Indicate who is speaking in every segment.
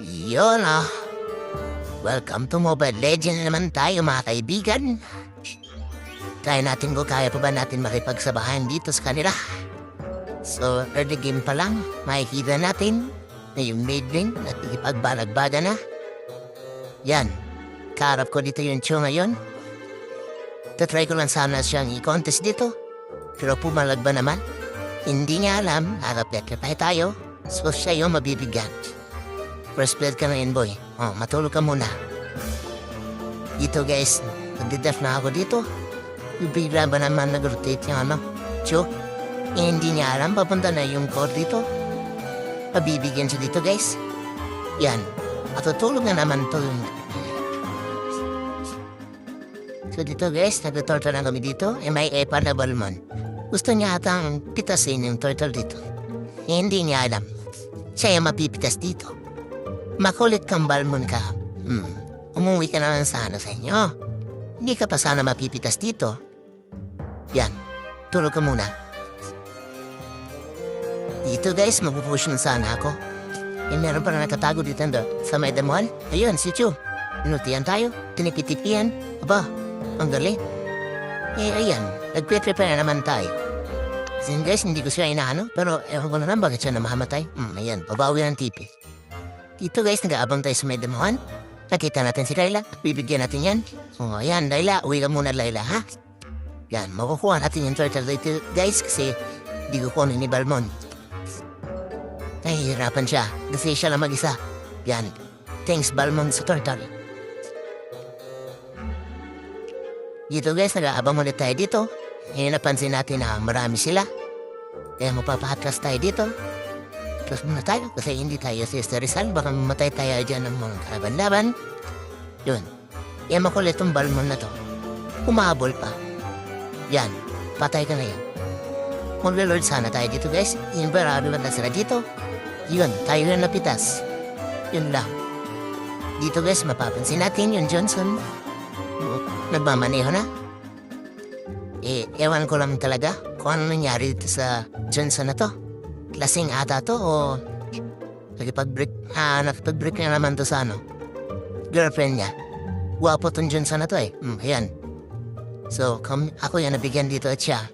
Speaker 1: Yun Welcome to Mobile Legends naman tayo mga kaibigan. Try natin kung kaya pa ba natin makipagsabahan dito sa kanila. So, early game pa lang, makikita natin na yung mid lane at ikipagbalagbaga na. Yan, kaharap ko dito yung Chu ngayon. Tatry ko lang sana siyang i-contest dito. Pero pumalag ba naman? Hindi niya alam, nakapet-repay tayo. So, siya yung mabibigyan. First blood ka na yun, boy. Matulog ka muna. Dito, guys. Nagdidef na ako dito. Bigla ba naman nag-rotate yung Chu? Hindi niya alam, papunta na yung core dito. Pabibigyan siya dito, guys. Yan. Matutulog na naman to. So, dito, guys. Nag-turtle na kami dito. May epa na balmon. Gusto niya atang pitasin yung turtle dito. Hindi niya alam. Siya yung mapipitas dito. Makulit kang balmon ka. Umuwi ka naman sana sa inyo. Hindi ka pa sana mapipitas dito. Yan. Tulog ka muna. Dito guys, mapupush na sana ako. Meron pa na nakatago dito sa may damuhan. Ayun, si Chu. Inutihan tayo. Tinipitipian. Aba, ang galing. Ayan. Nag-prepare na naman tayo. Sin guys, hindi ko siya inaano. Pero ewan ko na lang bakit siya namahamatay. Ayan, babawi ng tipi. Dito guys, nag-aabang tayo sa may damuhan. Nakita natin si Layla. Bibigyan natin yan. Ayan, Layla. Uwi ka muna, Layla, ha? Yan, makukuha natin yung turtle dito, guys, kasi di ko kunin ni Balmon. Nahihirapan siya, kasi siya lang mag-isa. Yan, thanks Balmon sa turtle. Dito guys, nag-aabang ulit tayo dito. Napansin natin na marami sila. Kaya mapapahatras tayo dito. Tapos muna tayo, kasi hindi tayo si Rizal. Baka mamatay tayo dyan ng mga kalaban-laban. Yun. Yan makulit yung Balmon na to. Umahabol pa. Yan. Patay ka na yan. Maglalord sana tayo dito guys. Yung barado na sila dito. Yun. Tayo yung napitas. Yun lang. Dito guys, mapapansin natin yung Johnson. Nagmamaneho na. Ewan ko lang talaga kung ano nangyari dito sa Johnson na to. Lasing ata to o nakipag-break na naman to sa girlfriend niya. Guwapo tong Johnson na to ayan. So, ako yan nabigyan dito at siya.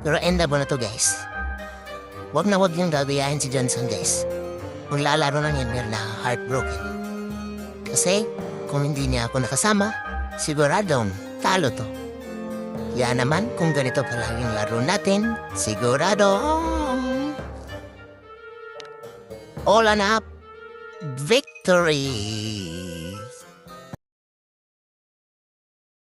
Speaker 1: Pero endable na to guys. Wag niyong gagayahin si Johnson guys. Kung lalaro na yan, meron na heartbroken. Kasi, kung hindi niya ako nakasama, siguradong talo to. Yan naman, kung ganito palaging laro natin, siguradong all on up victory!